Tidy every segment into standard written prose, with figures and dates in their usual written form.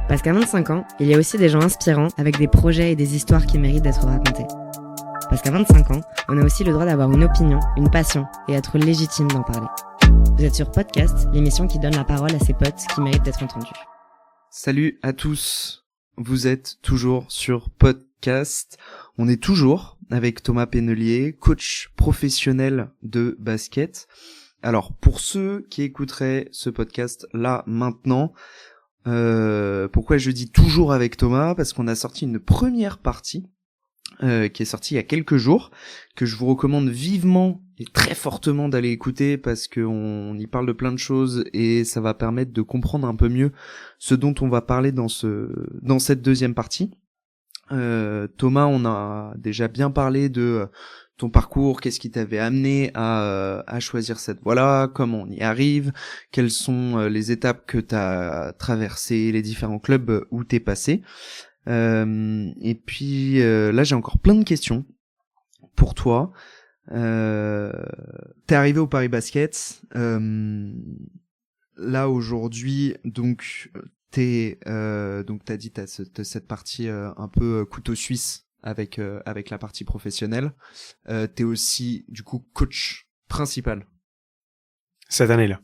Parce qu'à 25 ans, il y a aussi des gens inspirants avec des projets et des histoires qui méritent d'être racontées. Parce qu'à 25 ans, on a aussi le droit d'avoir une opinion, une passion et être légitime d'en parler. Vous êtes sur Podcast, l'émission qui donne la parole à ses potes qui méritent d'être entendus. Salut à tous, vous êtes toujours sur Podcast. On est toujours avec Thomas Pennelier, coach professionnel de basket. Alors pour ceux qui écouteraient ce podcast là maintenant, pourquoi je dis toujours avec Thomas ? Parce qu'on a sorti une première partie qui est sortie il y a quelques jours, que je vous recommande vivement et très fortement d'aller écouter parce qu'on y parle de plein de choses et ça va permettre de comprendre un peu mieux ce dont on va parler dans cette deuxième partie. Thomas, on a déjà bien parlé de ton parcours, qu'est-ce qui t'avait amené à choisir cette voie-là, comment on y arrive, quelles sont les étapes que t'as traversées, les différents clubs où t'es passé. Et puis là, j'ai encore plein de questions pour toi. T'es arrivé au Paris Basket. Là aujourd'hui, donc t'as dit t'as cette partie un peu couteau suisse avec la partie professionnelle. T'es aussi du coup coach principal cette année-là.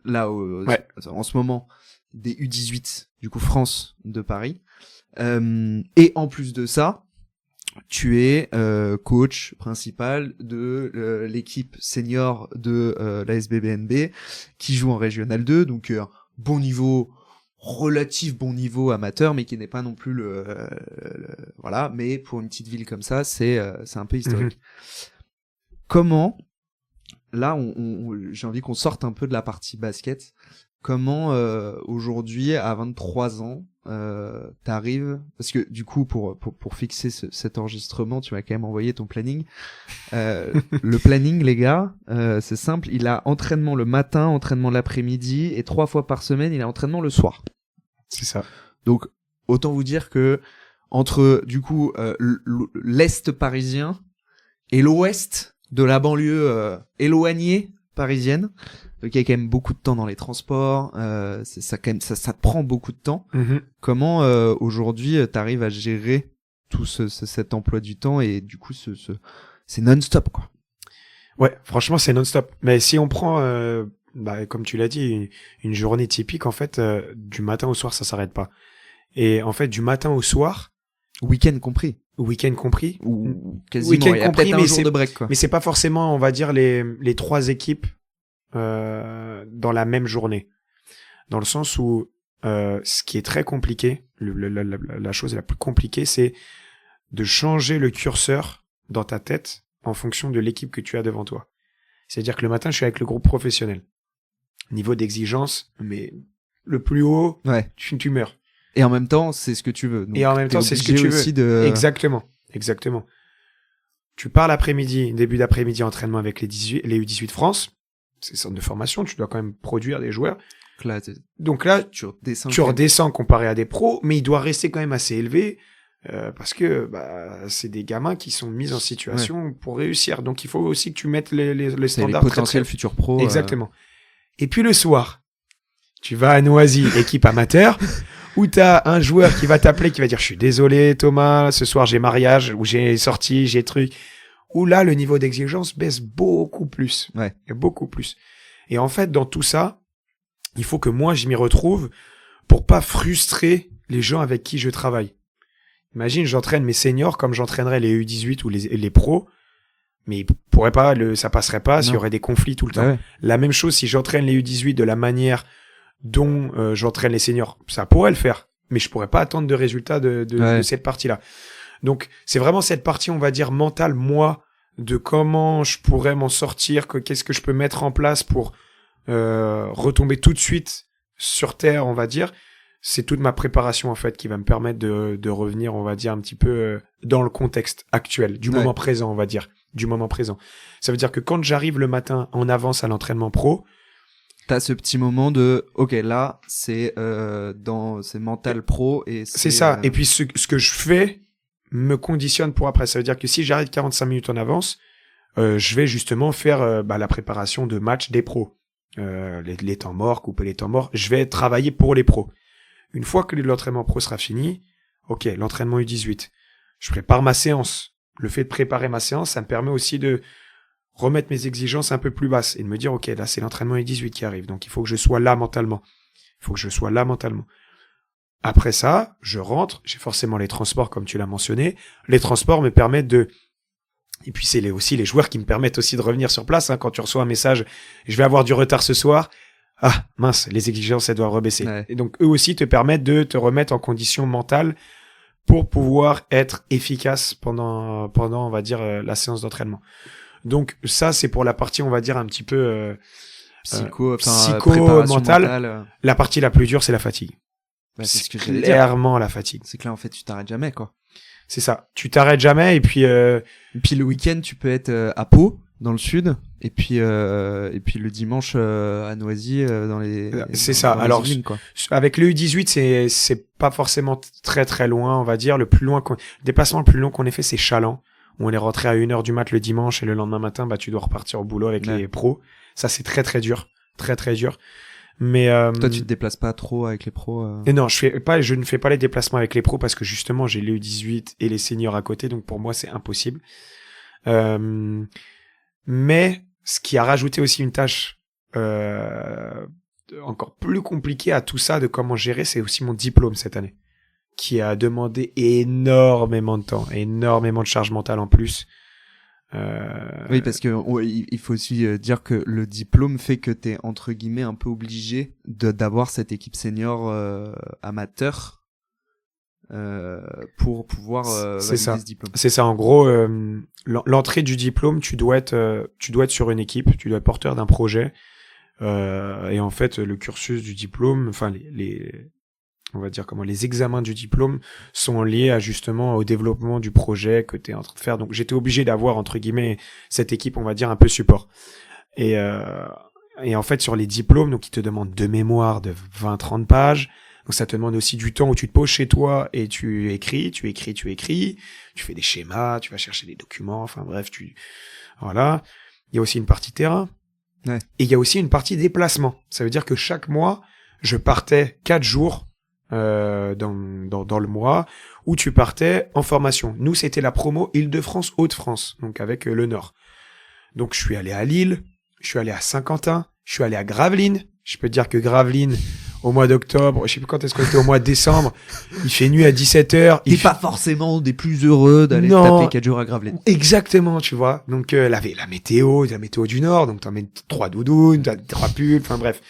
Ouais. En ce moment des U18 du coup France de Paris. Et en plus de ça, tu es coach principal de l'équipe senior de la SBBNB qui joue en Régional 2, donc relatif bon niveau amateur, mais qui n'est pas non plus voilà, mais pour une petite ville comme ça, c'est un peu historique. Comment, là, j'ai envie qu'on sorte un peu de la partie basket. Comment aujourd'hui, à 23 ans, t'arrives, parce que du coup, pour fixer cet enregistrement, tu m'as quand même envoyé ton planning. Le planning, les gars, c'est simple, il a entraînement le matin, entraînement l'après-midi, et 3 fois par semaine, il a entraînement le soir. C'est ça. Donc, autant vous dire que entre, du coup, l'Est parisien et l'Ouest de la banlieue éloignée parisienne, donc il y a quand même beaucoup de temps dans les transports, ça te prend beaucoup de temps. Comment aujourd'hui t'arrives à gérer tout cet emploi du temps et du coup c'est non-stop quoi. Ouais, franchement c'est non-stop. Mais si on prend comme tu l'as dit, une journée typique en fait, du matin au soir ça s'arrête pas. Et en fait du matin au soir, week-end compris ou quasiment, il y a peut-être un jour de break quoi. Mais c'est pas forcément on va dire les 3 équipes dans la même journée, dans le sens où ce qui est très compliqué, la chose la plus compliquée, c'est de changer le curseur dans ta tête en fonction de l'équipe que tu as devant toi. C'est-à-dire que le matin, je suis avec le groupe professionnel. Niveau d'exigence, mais le plus haut, ouais. tu meurs. Et en même temps, c'est ce que tu veux. Donc et en même temps, c'est ce que tu veux. Exactement. Tu pars l'après-midi, début d'après-midi, entraînement avec les U18 France. C'est centre de formation, tu dois quand même produire des joueurs. Donc là, tu redescends comparé à des pros, mais il doit rester quand même assez élevé parce que c'est des gamins qui sont mis en situation pour réussir. Donc il faut aussi que tu mettes les standards. Les potentiels futurs pros. Exactement. Et puis le soir, tu vas à Noisy, équipe amateur, où t'as un joueur qui va t'appeler, qui va dire « Je suis désolé Thomas, ce soir j'ai mariage, ou j'ai sorti, j'ai truc ». Où là, le niveau d'exigence baisse beaucoup plus. Ouais. Beaucoup plus. Et en fait, dans tout ça, il faut que moi, je m'y retrouve pour pas frustrer les gens avec qui je travaille. Imagine, j'entraîne mes seniors comme j'entraînerais les U18 ou les pros, mais ils pourraient pas, ça passerait pas s'il y aurait des conflits tout le temps. Ouais. La même chose si j'entraîne les U18 de la manière dont j'entraîne les seniors. Ça pourrait le faire, mais je pourrais pas attendre de résultats de cette partie-là. Donc, c'est vraiment cette partie, on va dire, mentale, moi, de comment je pourrais m'en sortir, qu'est-ce que je peux mettre en place pour retomber tout de suite sur terre, on va dire. C'est toute ma préparation, en fait, qui va me permettre de revenir, on va dire, un petit peu dans le contexte actuel, du moment présent, on va dire, du moment présent. Ça veut dire que quand j'arrive le matin en avance à l'entraînement pro, t'as ce petit moment de ok là c'est mental pro et c'est ça. Et puis ce que je fais me conditionne pour après. Ça veut dire que si j'arrive 45 minutes en avance, je vais justement faire la préparation de match des pros, les temps morts, couper les temps morts. Je vais travailler pour les pros. Une fois que l'entraînement pro sera fini, ok, l'entraînement U18, je prépare ma séance. Le fait de préparer ma séance, ça me permet aussi de remettre mes exigences un peu plus basses et de me dire, ok, là, c'est l'entraînement U18 qui arrive, donc il faut que je sois là mentalement. Après ça, je rentre, j'ai forcément les transports, comme tu l'as mentionné. Les transports me permettent et puis c'est aussi les joueurs qui me permettent aussi de revenir sur place, hein, quand tu reçois un message, je vais avoir du retard ce soir. Ah, mince, les exigences, elles doivent rebaisser. Ouais. Et donc, eux aussi te permettent de te remettre en condition mentale pour pouvoir être efficace pendant, on va dire, la séance d'entraînement. Donc, ça, c'est pour la partie, on va dire, un petit peu, préparation mentale. La partie la plus dure, c'est la fatigue. Bah, c'est ce que j'allais dire. Clairement, la fatigue. C'est que là, en fait, tu t'arrêtes jamais, quoi. C'est ça. Tu t'arrêtes jamais, et puis le week-end, tu peux être à Pau, dans le sud, et puis le dimanche à Noisy, dans les. C'est ça. Alors, usines, quoi. Avec le U18, c'est pas forcément très très loin, on va dire. Le déplacement le plus long qu'on ait fait, c'est Chaland, où on est rentré à 1h du mat le dimanche, et le lendemain matin, bah, tu dois repartir au boulot avec les pros. Ça, c'est très très dur. Très très dur. Mais toi, tu te déplaces pas trop avec les pros Et non, je ne fais pas les déplacements avec les pros parce que justement, j'ai les U18 et les seniors à côté, donc pour moi, c'est impossible. Mais ce qui a rajouté aussi une tâche encore plus compliquée à tout ça de comment gérer, c'est aussi mon diplôme cette année, qui a demandé énormément de temps, énormément de charge mentale en plus. Oui, parce que il faut aussi dire que le diplôme fait que t'es entre guillemets un peu obligé d'avoir cette équipe senior amateur pour pouvoir valider ce diplôme. C'est ça, en gros, l'entrée du diplôme, tu dois être sur une équipe, tu dois être porteur d'un projet, et en fait, le cursus du diplôme, enfin on va dire les examens du diplôme sont liés justement au développement du projet que tu es en train de faire. Donc j'étais obligé d'avoir entre guillemets cette équipe, on va dire un peu support. Et en fait sur les diplômes, donc ils te demandent de mémoire de 20-30 pages. Donc ça te demande aussi du temps où tu te poses chez toi et tu écris, tu fais des schémas, tu vas chercher des documents, enfin bref, voilà. Il y a aussi une partie terrain. Ouais. Et il y a aussi une partie déplacement. Ça veut dire que chaque mois, je partais 4 jours dans le mois où tu partais en formation. Nous, c'était la promo Île-de-France, Hauts-de-France, donc avec le Nord. Donc, je suis allé à Lille, je suis allé à Saint-Quentin, je suis allé à Gravelines. Je peux te dire que Gravelines, au mois d'octobre, je sais plus quand est-ce qu'on était, au mois de décembre, il fait nuit à 17h. T'es pas forcément des plus heureux d'aller taper 4 jours à Gravelines. Exactement, tu vois. Donc, la météo du Nord, donc t'emmènes 3 doudounes, 3 pulls, enfin bref.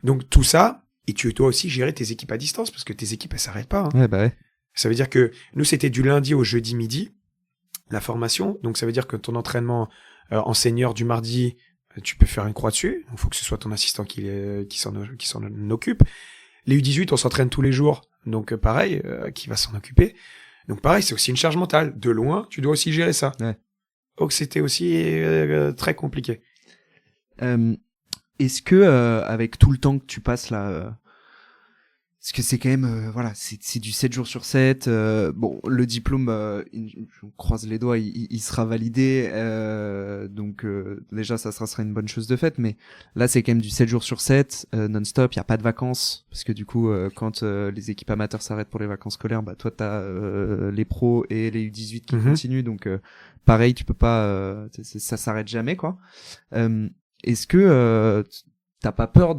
Donc, tout ça. Et tu dois aussi gérer tes équipes à distance parce que tes équipes, elles s'arrêtent pas. Hein. Ouais, bah ouais. Ça veut dire que nous, c'était du lundi au jeudi midi, la formation. Donc, ça veut dire que ton entraînement en senior du mardi, tu peux faire une croix dessus. Il faut que ce soit ton assistant qui s'en occupe. Les U18, on s'entraîne tous les jours. Donc, pareil, qui va s'en occuper. Donc, pareil, c'est aussi une charge mentale. De loin, tu dois aussi gérer ça. Ouais. Donc, c'était aussi très compliqué. Est-ce que avec tout le temps que tu passes là, parce que c'est quand même c'est du 7 jours sur 7. Bon, le diplôme, je croise les doigts, il sera validé, donc déjà ça sera une bonne chose de faite. Mais là, c'est quand même du 7 jours sur 7 non-stop. Il y a pas de vacances parce que du coup, quand les équipes amateurs s'arrêtent pour les vacances scolaires, bah toi t'as les pros et les U18 qui continuent. Donc pareil, tu peux pas, ça s'arrête jamais quoi. Est-ce que t'as pas peur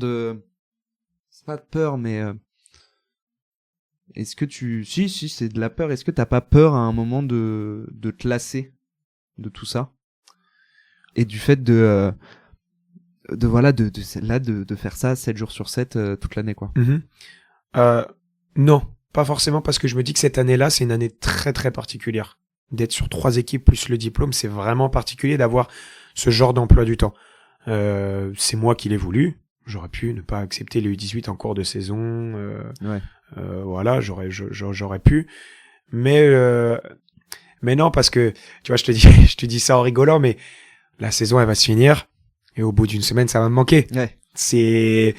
c'est pas de peur, mais est-ce que si c'est de la peur, est-ce que t'as pas peur à un moment de te lasser de tout ça et du fait de faire ça 7 jours sur 7 toute l'année quoi. Non, pas forcément, parce que je me dis que cette année-là, c'est une année très très particulière. D'être sur 3 équipes plus le diplôme, c'est vraiment particulier d'avoir ce genre d'emploi du temps. C'est moi qui l'ai voulu. J'aurais pu ne pas accepter les U18 en cours de saison. Voilà, j'aurais pu. Mais non, parce que, tu vois, je te dis ça en rigolant, mais la saison, elle va se finir. Et au bout d'une semaine, ça va me manquer. Ouais. C'est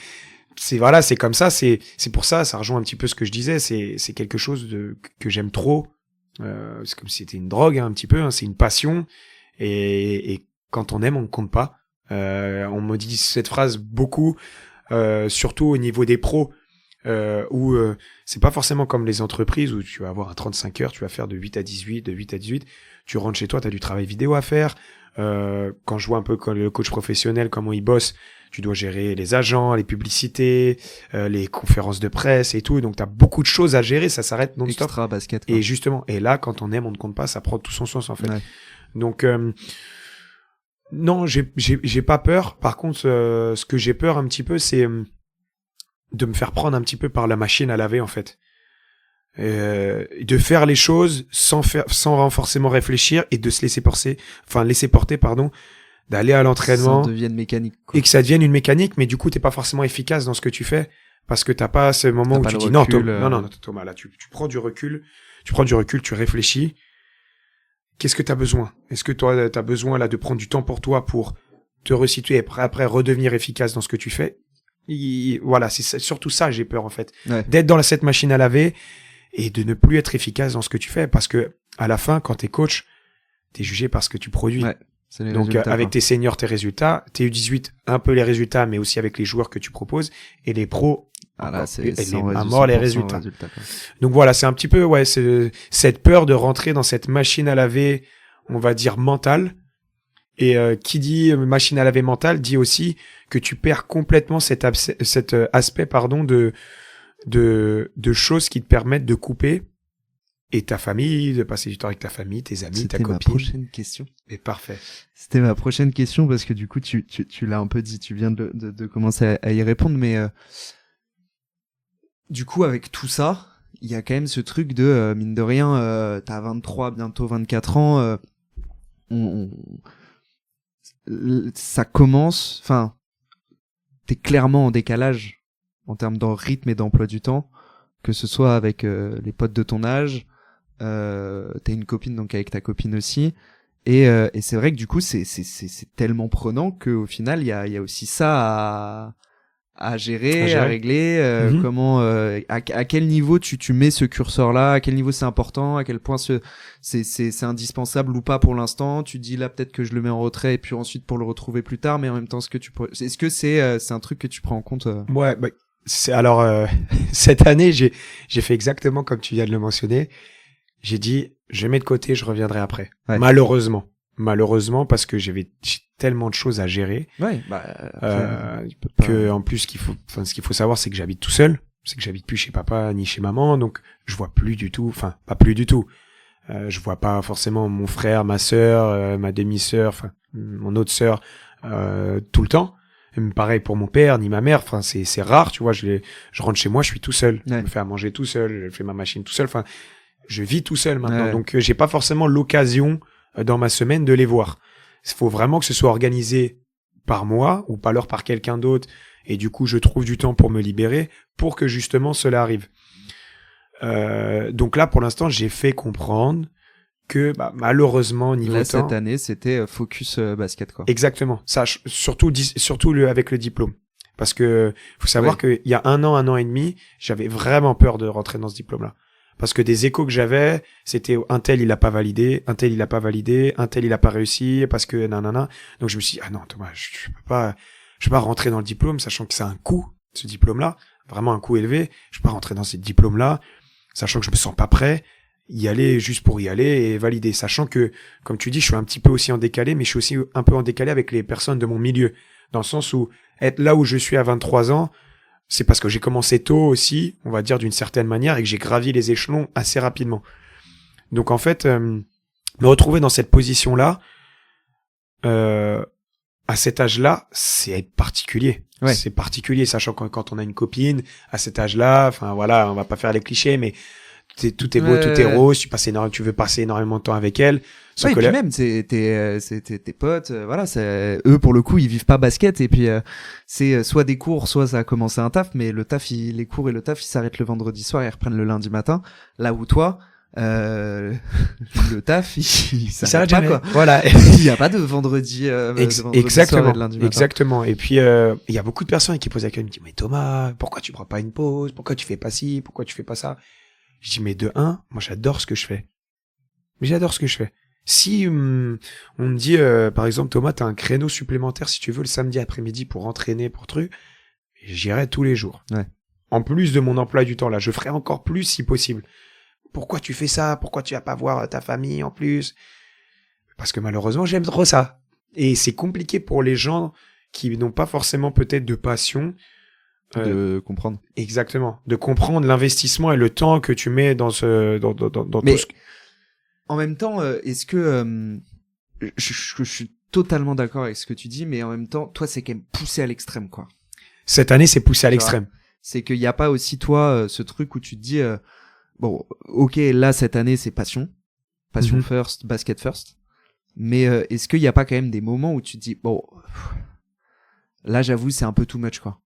comme ça. C'est pour ça, ça rejoint un petit peu ce que je disais. C'est quelque chose que j'aime trop. C'est comme si c'était une drogue, hein, un petit peu. Hein, c'est une passion. Et quand on aime, on ne compte pas. On me dit cette phrase beaucoup, surtout au niveau des pros. où c'est pas forcément comme les entreprises où tu vas avoir un 35 heures, tu vas faire de 8 à 18, de 8 à 18, tu rentres chez toi, tu as du travail vidéo à faire. Quand je vois un peu le coach professionnel, comment il bosse, tu dois gérer les agents, les publicités, les conférences de presse et tout, donc tu as beaucoup de choses à gérer, ça s'arrête non-stop. Extra basket, quoi. Et justement, et là, quand on aime, on ne compte pas, ça prend tout son sens en fait. Ouais. Donc, non, j'ai pas peur. Par contre, ce que j'ai peur un petit peu, c'est de me faire prendre un petit peu par la machine à laver en fait. De faire les choses sans forcément réfléchir et de se laisser porter, d'aller à l'entraînement. Ça devienne mécanique, quoi. Et que ça devienne une mécanique, mais du coup, t'es pas forcément efficace dans ce que tu fais parce que t'as pas ce moment où tu dis non, Thomas, là, tu prends du recul, tu réfléchis. Qu'est-ce que t'as besoin? Est-ce que toi, t'as besoin là de prendre du temps pour toi pour te resituer et après redevenir efficace dans ce que tu fais? Voilà, c'est surtout ça, j'ai peur en fait, d'être dans cette machine à laver et de ne plus être efficace dans ce que tu fais parce que à la fin, quand t'es coach, t'es jugé par ce que tu produis. Ouais, c'est les donc résultats, avec quoi. tes seniors, tes résultats, tes U18, un peu les résultats, mais aussi avec les joueurs que tu proposes et les pros. Ah là, c'est à mort les résultats. Quoi. Donc voilà, c'est un petit peu c'est cette peur de rentrer dans cette machine à laver, on va dire mentale. Et qui dit machine à laver mentale dit aussi que tu perds complètement cet aspect de choses qui te permettent de couper et ta famille, de passer du temps avec ta famille, tes amis, ta copine. C'était ma prochaine question. Et parfait. C'était ma prochaine question parce que du coup tu l'as un peu dit, tu viens de commencer à y répondre, mais du coup avec tout ça, il y a quand même ce truc de mine de rien, t'as 23, bientôt 24 ans, ça commence, enfin, t'es clairement en décalage en termes de rythme et d'emploi du temps, que ce soit avec les potes de ton âge, t'as une copine donc avec ta copine aussi, et c'est vrai que du coup c'est tellement prenant que au final il y a aussi ça à gérer, à régler, comment, à quel niveau tu mets ce curseur-là, à quel niveau c'est important, à quel point c'est indispensable ou pas pour l'instant. Tu dis là peut-être que je le mets en retrait et puis ensuite pour le retrouver plus tard, mais en même temps est-ce que c'est un truc que tu prends en compte? Ouais, bah, cette année j'ai fait exactement comme tu viens de le mentionner. J'ai dit je mets de côté, je reviendrai après. Ouais. Malheureusement parce que j'ai tellement de choses à gérer. Ouais, que en plus ce qu'il faut savoir c'est que j'habite tout seul, c'est que j'habite plus chez papa ni chez maman, donc je vois plus du tout, je vois pas forcément mon frère, ma sœur, ma demi-sœur, mon autre sœur tout le temps. Pareil pour mon père ni ma mère, c'est rare, tu vois, je rentre chez moi, je suis tout seul, je me fais à manger tout seul, je fais ma machine tout seul, je vis tout seul maintenant, donc j'ai pas forcément l'occasion dans ma semaine de les voir. Il faut vraiment que ce soit organisé par moi ou par quelqu'un d'autre et du coup je trouve du temps pour me libérer pour que justement cela arrive. Donc là pour l'instant j'ai fait comprendre que malheureusement niveau là, temps... cette année c'était focus basket quoi. Exactement, ça, surtout avec le diplôme. Parce que faut savoir qu'il y a un an et demi, j'avais vraiment peur de rentrer dans ce diplôme-là. Parce que des échos que j'avais, c'était un tel il a pas validé, un tel il a pas validé, un tel il a pas réussi parce que nanana. Donc je me suis dit, ah non Thomas, je peux pas rentrer dans le diplôme sachant que c'est un coût, ce diplôme-là, vraiment un coût élevé. Je peux pas rentrer dans ce diplôme-là sachant que je me sens pas prêt, y aller juste pour y aller et valider, sachant que comme tu dis, je suis un petit peu aussi en décalé, mais je suis aussi un peu en décalé avec les personnes de mon milieu, dans le sens où être là où je suis à 23 ans, c'est parce que j'ai commencé tôt aussi, on va dire d'une certaine manière, et que j'ai gravi les échelons assez rapidement. Donc en fait, me retrouver dans cette position-là, à cet âge-là, c'est particulier. Ouais. C'est particulier, sachant que quand on a une copine, à cet âge-là, on va pas faire les clichés, mais tout est beau, tout est rose, tu veux passer énormément de temps avec elle. Ouais, et puis même, c'est tes potes, voilà, eux, pour le coup, ils vivent pas basket, et puis, c'est soit des cours, soit ça a commencé un taf, mais le taf, les cours et le taf, ils s'arrêtent le vendredi soir et ils reprennent le lundi matin. Là où toi, le taf, il s'arrête pas, quoi. Voilà. Il y a pas de vendredi, exactement, soir et de lundi matin. Exactement. Et puis, il y a beaucoup de personnes qui posent la question, ils me disent, mais Thomas, pourquoi tu prends pas une pause? Pourquoi tu fais pas ci? Pourquoi tu fais pas ça? Je dis, mais de un, moi, j'adore ce que je fais. Mais j'adore ce que je fais. Si on me dit, par exemple, Thomas, t'as un créneau supplémentaire, si tu veux, le samedi après-midi pour entraîner, pour truc, j'irai tous les jours. Ouais. en plus de mon emploi du temps là. Je ferai encore plus si possible. Pourquoi tu fais ça? Pourquoi tu vas pas voir ta famille en plus? Parce que malheureusement, j'aime trop ça. Et c'est compliqué pour les gens qui n'ont pas forcément peut-être de passion. De comprendre. Exactement. De comprendre l'investissement et le temps que tu mets dans dans tout ce... En même temps, est-ce que... je suis totalement d'accord avec ce que tu dis, mais en même temps, toi, c'est quand même poussé à l'extrême, quoi. Cette année, c'est poussé à l'extrême. C'est qu'il n'y a pas aussi, toi, ce truc où tu te dis, bon, ok, là, cette année, c'est passion first, basket first, mais est-ce qu'il n'y a pas quand même des moments où tu te dis, bon, là, j'avoue, c'est un peu too much, quoi.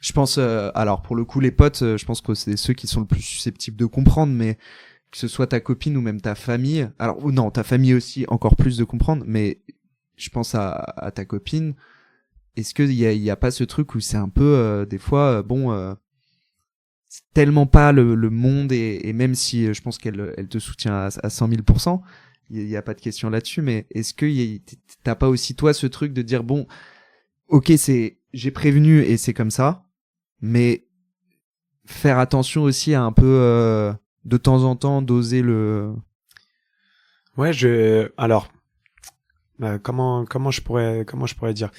Je pense, alors pour le coup, les potes, je pense que c'est ceux qui sont le plus susceptibles de comprendre, mais que ce soit ta copine ou même ta famille, alors non, ta famille aussi encore plus de comprendre, mais je pense à ta copine. Est-ce qu'il y a pas ce truc où c'est un peu des fois c'est tellement pas le monde et même si je pense qu'elle te soutient à 100 000%, il y a pas de question là-dessus, mais est-ce que t'as pas aussi toi ce truc de dire bon, ok, j'ai prévenu et c'est comme ça, mais faire attention aussi à un peu de temps en temps d'oser le... Ouais, alors comment je pourrais dire?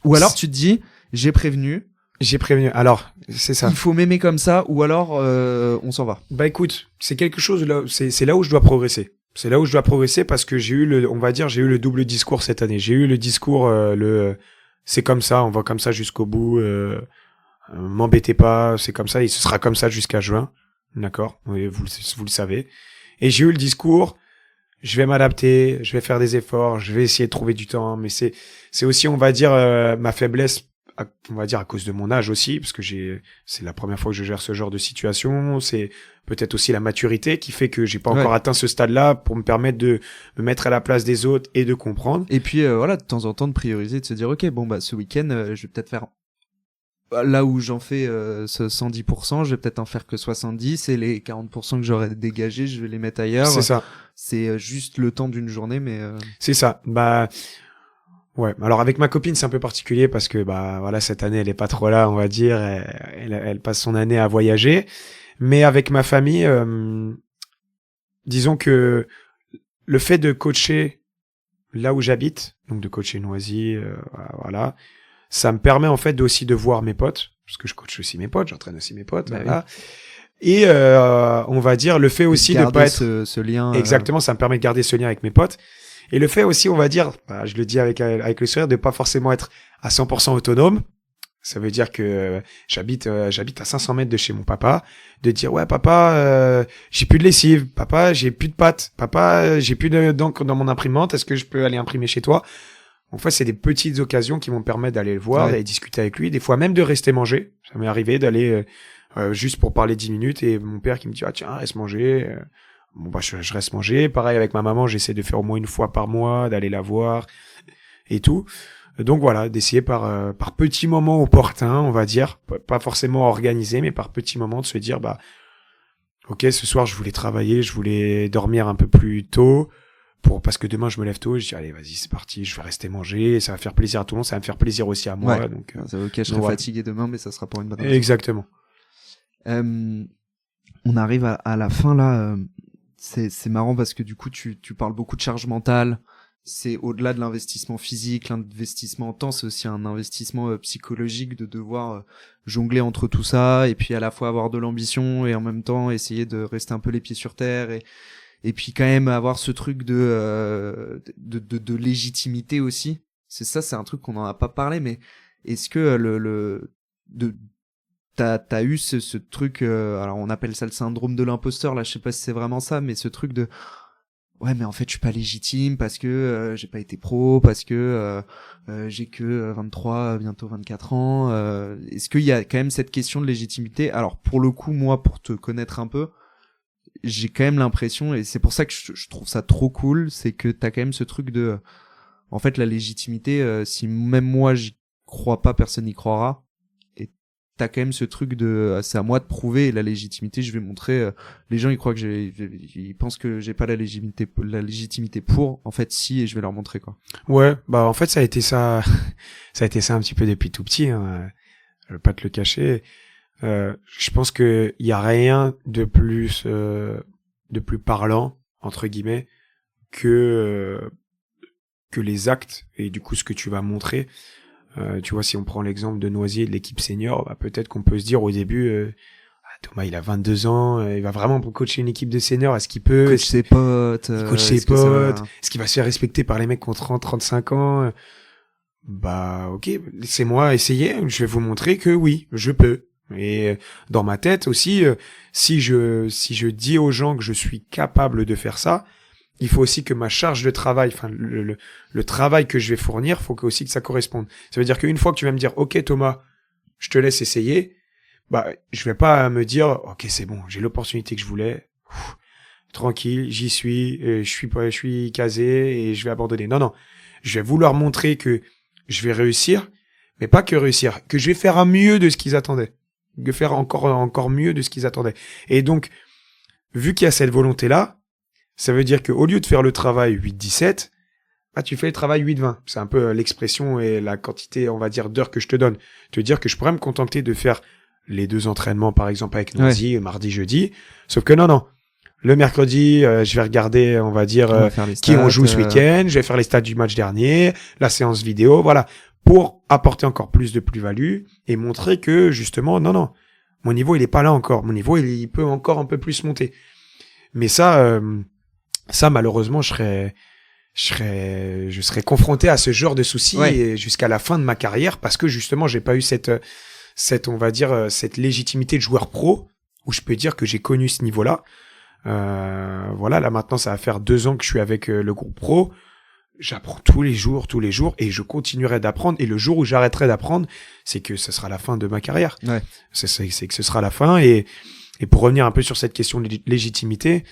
Ou alors tu te dis j'ai prévenu, alors c'est ça, il faut m'aimer comme ça, ou alors on s'en va. Bah écoute, c'est quelque chose là, c'est là où je dois progresser. C'est là où je dois progresser parce que j'ai eu le double discours cette année. J'ai eu le discours c'est comme ça, on va comme ça jusqu'au bout, m'embêtez pas, c'est comme ça et ce sera comme ça jusqu'à juin. D'accord? Oui, vous le savez. Et j'ai eu le discours, je vais m'adapter, je vais faire des efforts, je vais essayer de trouver du temps, mais c'est aussi, on va dire, ma faiblesse, on va dire à cause de mon âge aussi, parce que c'est la première fois que je gère ce genre de situation, c'est peut-être aussi la maturité qui fait que j'ai pas encore atteint ce stade-là pour me permettre de me mettre à la place des autres et de comprendre. Et puis voilà, de temps en temps de prioriser, de se dire ok, bon bah ce week-end, je vais peut-être faire là où j'en fais 110%, je vais peut-être en faire que 70 et les 40% que j'aurais dégagés, je vais les mettre ailleurs. C'est ça. C'est juste le temps d'une journée, mais c'est ça. Bah ouais. Alors avec ma copine, c'est un peu particulier parce que bah voilà, cette année elle est pas trop là, on va dire. Elle passe son année à voyager. Mais avec ma famille, disons que le fait de coacher là où j'habite, donc de coacher Noisy, voilà. Ça me permet en fait aussi de voir mes potes, parce que je coach aussi mes potes, j'entraîne aussi mes potes, bah voilà. Oui. Et on va dire le fait aussi de pas être ce lien. Exactement, ça me permet de garder ce lien avec mes potes. Et le fait aussi, on va dire, bah, je le dis avec le sourire, de pas forcément être à 100% autonome. Ça veut dire que j'habite à 500 mètres de chez mon papa, de dire ouais papa, j'ai plus de lessive, papa j'ai plus de pâte, papa j'ai plus d'encre dans mon imprimante, est-ce que je peux aller imprimer chez toi? En fait, c'est des petites occasions qui vont me permettre d'aller le voir, d'aller discuter avec lui, des fois même de rester manger. Ça m'est arrivé d'aller juste pour parler 10 minutes et mon père qui me dit ah tiens reste manger. Bon bah je reste manger. Pareil avec ma maman, j'essaie de faire au moins une fois par mois, d'aller la voir et tout. Donc voilà, d'essayer par petits moments opportuns, on va dire, pas forcément organisé, mais par petits moments de se dire bah ok ce soir je voulais travailler, je voulais dormir un peu plus tôt. Parce que demain je me lève tôt, je dis allez vas-y c'est parti, je vais rester manger, ça va faire plaisir à tout le monde, ça va me faire plaisir aussi à moi. Ouais. Donc ok, je serai fatigué demain, mais ça sera pour une bonne raison. Exactement. On arrive à la fin là, c'est marrant parce que du coup tu parles beaucoup de charge mentale. C'est au-delà de l'investissement physique, l'investissement en temps, c'est aussi un investissement psychologique de devoir jongler entre tout ça et puis à la fois avoir de l'ambition et en même temps essayer de rester un peu les pieds sur terre et puis quand même avoir ce truc de légitimité aussi. C'est un truc qu'on n'en a pas parlé, mais est-ce que t'as eu ce truc, alors on appelle ça le syndrome de l'imposteur, là je sais pas si c'est vraiment ça, mais ce truc de ouais mais en fait je suis pas légitime parce que j'ai pas été pro, parce que j'ai que 23, bientôt 24 ans. Est-ce qu'il y a quand même cette question de légitimité? Alors pour le coup, moi, pour te connaître un peu, j'ai quand même l'impression, et c'est pour ça que je trouve ça trop cool, c'est que t'as quand même ce truc de, en fait, la légitimité, si même moi j'y crois pas, personne n'y croira. Et t'as quand même ce truc de, c'est à moi de prouver, et la légitimité, je vais montrer, les gens ils croient que ils pensent que j'ai pas la légitimité pour, en fait si, et je vais leur montrer quoi. Ouais, bah en fait ça a été ça un petit peu depuis tout petit, hein. Je vais pas te le cacher. Je pense que il y a rien de plus parlant entre guillemets que les actes et du coup ce que tu vas montrer. Tu vois, si on prend l'exemple de Noisy et de l'équipe senior, bah, peut-être qu'on peut se dire au début, Thomas, il a 22 ans, il va vraiment coacher une équipe de seniors, est-ce qu'il peut? Coach ses potes. Il coach ses potes. Est-ce qu'il va se faire respecter par les mecs qui ont 30, 35 ans? Bah, ok, laissez-moi essayer, je vais vous montrer que oui, je peux. Et dans ma tête aussi, si je dis aux gens que je suis capable de faire ça, il faut aussi que ma charge de travail, enfin le travail que je vais fournir, faut aussi que ça corresponde. Ça veut dire qu'une fois que tu vas me dire, ok Thomas, je te laisse essayer, bah je vais pas me dire, ok c'est bon, j'ai l'opportunité que je voulais, tranquille, j'y suis, je suis casé et je vais abandonner. Non, je vais vouloir montrer que je vais réussir, mais pas que réussir, que je vais faire un mieux de ce qu'ils attendaient, de faire encore mieux de ce qu'ils attendaient. Et donc, vu qu'il y a cette volonté-là, ça veut dire qu'au lieu de faire le travail 8-17, bah, tu fais le travail 8-20. C'est un peu l'expression et la quantité, on va dire, d'heures que je te donne. Te dire que je pourrais me contenter de faire les 2 entraînements, par exemple, avec Noisy, mardi, jeudi. Sauf que non. Le mercredi, je vais regarder, on va dire, qui on joue ce week-end. Je vais faire les stats du match dernier, la séance vidéo, voilà. Pour apporter encore plus de plus-value et montrer que, justement, non. Mon niveau, il est pas là encore. Mon niveau, il peut encore un peu plus monter. Mais ça, malheureusement, je serais confronté à ce genre de soucis et jusqu'à la fin de ma carrière parce que justement, j'ai pas eu cette, on va dire, cette légitimité de joueur pro où je peux dire que j'ai connu ce niveau-là. Voilà, là maintenant, ça va faire 2 ans que je suis avec le groupe pro. J'apprends tous les jours et je continuerai d'apprendre. Et le jour où j'arrêterai d'apprendre, c'est que ce sera la fin de ma carrière. Ouais. C'est que ce sera la fin. Et pour revenir un peu sur cette question de légitimité,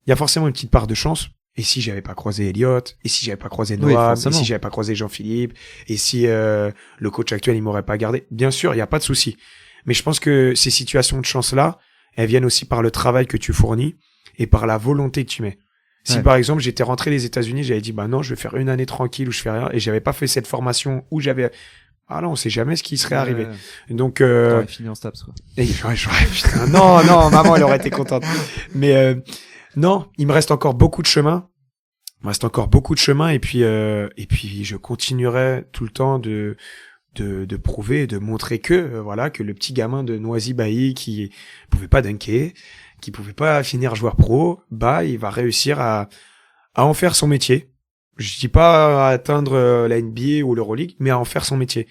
il y a forcément une petite part de chance. Et si j'avais pas croisé Elliot, et si j'avais pas croisé Noam, et si j'avais pas croisé Jean-Philippe, et si le coach actuel il m'aurait pas gardé, bien sûr, il y a pas de souci. Mais je pense que ces situations de chance-là, elles viennent aussi par le travail que tu fournis et par la volonté que tu mets. Si par exemple j'étais rentré des États-Unis, j'avais dit bah non, je vais faire une année tranquille où je fais rien, et j'avais pas fait cette formation où j'avais là, on sait jamais ce qui serait arrivé. Donc t'aurais fini en STAPS quoi. Putain, non, maman elle aurait été contente. Mais non, il me reste encore beaucoup de chemin. Et puis je continuerai tout le temps de prouver, de montrer que voilà, que le petit gamin de Noisy-Bailly qui pouvait pas dunker, qui pouvait pas finir joueur pro, bah il va réussir à en faire son métier. Je dis pas à atteindre la NBA ou l'Euroleague, mais à en faire son métier.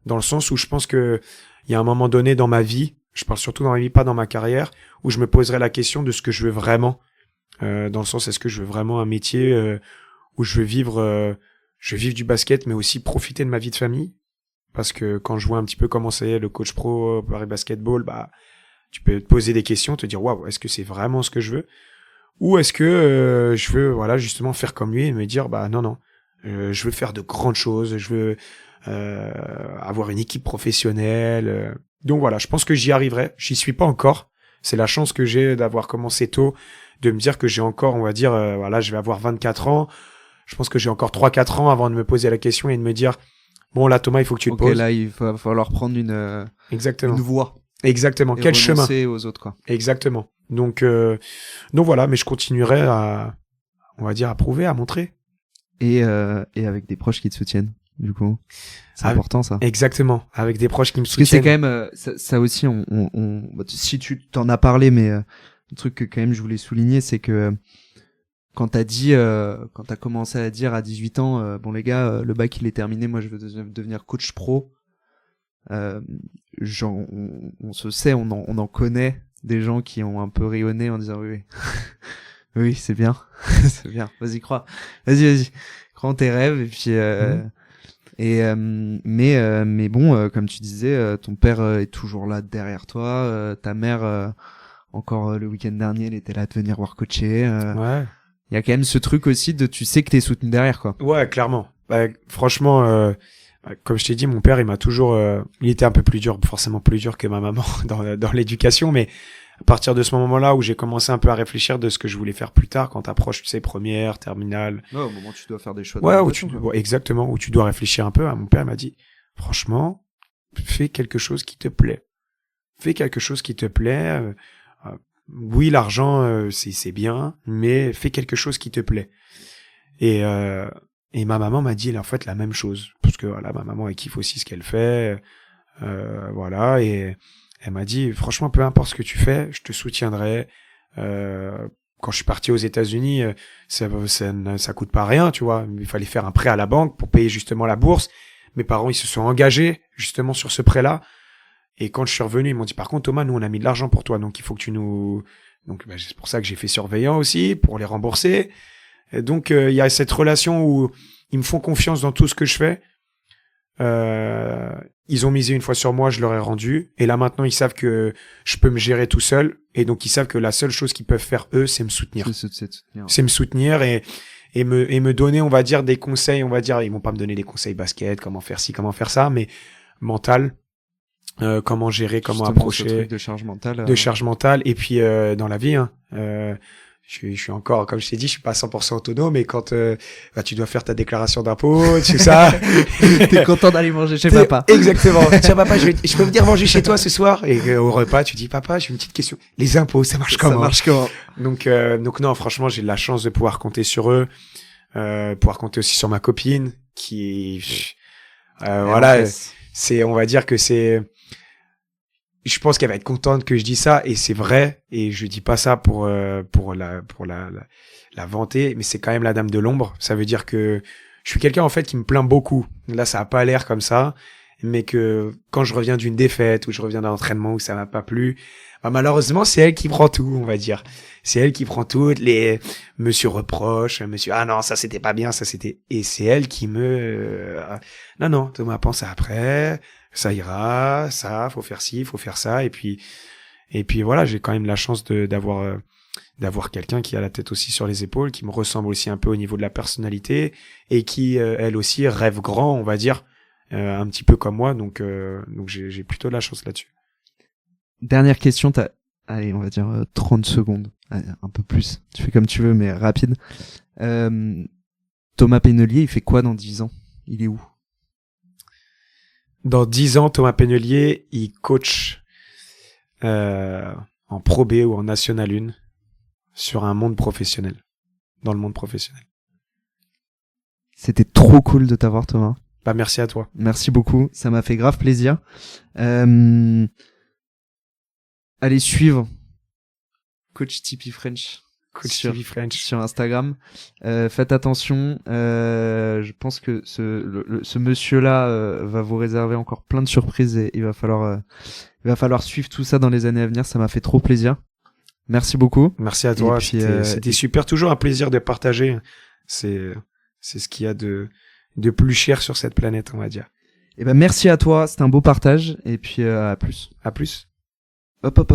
Dans le sens où je pense que il y a un moment donné dans ma vie, je parle surtout dans ma vie, pas dans ma carrière, où je me poserai la question de ce que je veux vraiment. Dans le sens, est-ce que je veux vraiment un métier où je veux vivre du basket, mais aussi profiter de ma vie de famille. Parce que quand je vois un petit peu comment c'est le coach pro Paris Basketball, bah tu peux te poser des questions, te dire waouh, est-ce que c'est vraiment ce que je veux, ou est-ce que je veux voilà justement faire comme lui et me dire bah non, je veux faire de grandes choses, je veux avoir une équipe professionnelle. Donc voilà, je pense que j'y arriverai. J'y suis pas encore. C'est la chance que j'ai d'avoir commencé tôt, de me dire que j'ai encore, on va dire, voilà, je vais avoir 24 ans. Je pense que j'ai encore 3-4 ans avant de me poser la question et de me dire, bon là Thomas, il faut que tu te poses. Là, il va falloir prendre une voie. Exactement. Quel chemin aux autres, quoi. Exactement. Donc voilà, mais je continuerai à, on va dire, à prouver, à montrer. Et avec des proches qui te soutiennent, du coup. C'est important, ça. Exactement. Avec des proches qui me soutiennent. Parce que c'est quand même, ça aussi, si tu t'en as parlé, mais le truc que quand même je voulais souligner, c'est que quand t'as dit, quand t'as commencé à dire à 18 ans, bon les gars, le bac il est terminé, moi je veux devenir coach pro. On se sait, on en connaît des gens qui ont un peu rayonné en disant oui, oui c'est bien, c'est bien, vas-y crois en tes rêves et puis mais bon, comme tu disais, ton père est toujours là derrière toi, ta mère encore le week-end dernier elle était là de venir voir coacher. Ouais. Il y a quand même ce truc aussi de tu sais que t'es soutenu derrière quoi. Ouais, clairement. Bah, franchement, comme je t'ai dit, mon père il m'a toujours, il était un peu plus dur, forcément plus dur que ma maman dans l'éducation, mais à partir de ce moment-là où j'ai commencé un peu à réfléchir de ce que je voulais faire plus tard, quand t'approches, tu sais, première, terminale. Ouais, au moment où tu dois faire des choix. Ouais, exactement, où tu dois réfléchir un peu. Mon père m'a dit, franchement, fais quelque chose qui te plaît. fais quelque chose qui te plaît. Oui, l'argent, c'est bien, mais fais quelque chose qui te plaît. Et ma maman m'a dit en fait la même chose, parce que voilà, ma maman elle kiffe aussi ce qu'elle fait, voilà, et elle m'a dit franchement peu importe ce que tu fais, je te soutiendrai. Quand je suis parti aux États-Unis, ça coûte pas rien, tu vois. Il fallait faire un prêt à la banque pour payer justement la bourse. Mes parents ils se sont engagés justement sur ce prêt-là. Et quand je suis revenu, ils m'ont dit par contre Thomas, nous on a mis de l'argent pour toi, donc il faut que tu nous, donc c'est pour ça que j'ai fait surveillant aussi pour les rembourser. Et donc il y a cette relation où ils me font confiance dans tout ce que je fais. Ils ont misé une fois sur moi, je leur ai rendu. Et là maintenant ils savent que je peux me gérer tout seul. Et donc ils savent que la seule chose qu'ils peuvent faire eux, c'est me soutenir. C'est me soutenir et me donner, on va dire, des conseils. On va dire, ils vont pas me donner des conseils basket, comment faire ci, comment faire ça, mais mental. Comment gérer, comment justement, approcher, ce truc de charge mentale, et puis dans la vie, je suis encore, comme je t'ai dit, je suis pas 100% autonome, mais quand tu dois faire ta déclaration d'impôt, tout ça, t'es content d'aller manger chez papa. Exactement. Tiens papa, je peux venir manger chez toi ce soir. Et au repas, tu dis papa, j'ai une petite question. Les impôts, ça marche comment? Donc non, franchement, j'ai de la chance de pouvoir compter sur eux, pouvoir compter aussi sur ma copine, qui voilà, c'est, on va dire que c'est. Je pense qu'elle va être contente que je dise ça, et c'est vrai, et je dis pas ça pour la vanter, mais c'est quand même la dame de l'ombre. Ça veut dire que je suis quelqu'un en fait qui me plaint beaucoup. Là, ça a pas l'air comme ça, mais que quand je reviens d'une défaite ou je reviens d'un entraînement où ça m'a pas plu, bah malheureusement c'est elle qui prend tout, on va dire. C'est elle qui prend tout, les monsieur reproche, monsieur ah non ça c'était pas bien, ça c'était, et c'est elle qui me non Thomas pense après. Ça ira, ça, faut faire ci, faut faire ça, et puis voilà, j'ai quand même la chance d'avoir quelqu'un qui a la tête aussi sur les épaules, qui me ressemble aussi un peu au niveau de la personnalité, et qui, elle aussi, rêve grand, on va dire, un petit peu comme moi, donc j'ai plutôt de la chance là-dessus. Dernière question, allez, on va dire 30 secondes, allez, un peu plus, tu fais comme tu veux, mais rapide. Thomas Pénelier, il fait quoi dans 10 ans? Il est où? Dans 10 ans, Thomas Pénelier, il coach en Pro B ou en National 1 sur un monde professionnel, dans le monde professionnel. C'était trop cool de t'avoir, Thomas. Bah merci à toi. Merci beaucoup, ça m'a fait grave plaisir. Allez suivre Coach Tipeee French. Sur Instagram. Faites attention. Je pense que ce monsieur-là va vous réserver encore plein de surprises, et il va falloir suivre tout ça dans les années à venir. Ça m'a fait trop plaisir. Merci beaucoup. Merci à toi. C'était super. Toujours un plaisir de partager. C'est ce qu'il y a de plus cher sur cette planète, on va dire. Et ben merci à toi. C'était un beau partage. Et puis à plus. À plus. Hop.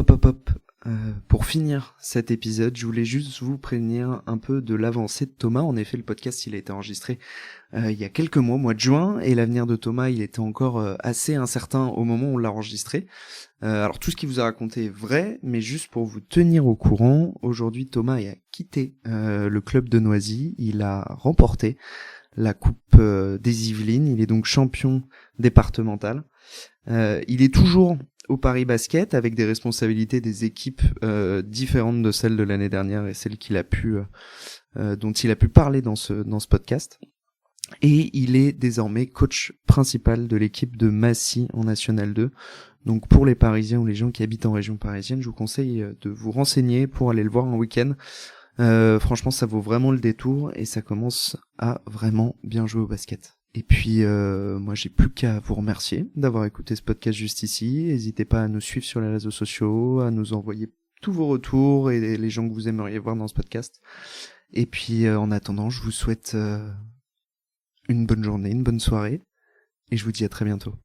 Pour finir cet épisode, je voulais juste vous prévenir un peu de l'avancée de Thomas. En effet, le podcast, il a été enregistré il y a quelques mois de juin, et l'avenir de Thomas, il était encore assez incertain au moment où on l'a enregistré. Alors tout ce qu'il vous a raconté est vrai, mais juste pour vous tenir au courant, aujourd'hui Thomas a quitté le club de Noisy. Il a remporté la Coupe des Yvelines. Il est donc champion départemental. Il est toujours au Paris Basket, avec des responsabilités des équipes différentes de celles de l'année dernière et celles qu'il a pu dont il a pu parler dans ce podcast. Et il est désormais coach principal de l'équipe de Massy en National 2. Donc pour les Parisiens ou les gens qui habitent en région parisienne, je vous conseille de vous renseigner pour aller le voir un week-end. Franchement, ça vaut vraiment le détour, et ça commence à vraiment bien jouer au basket. Et puis moi j'ai plus qu'à vous remercier d'avoir écouté ce podcast juste ici. N'hésitez pas à nous suivre sur les réseaux sociaux, à nous envoyer tous vos retours et les gens que vous aimeriez voir dans ce podcast. Et puis en attendant, je vous souhaite une bonne journée, une bonne soirée, et je vous dis à très bientôt.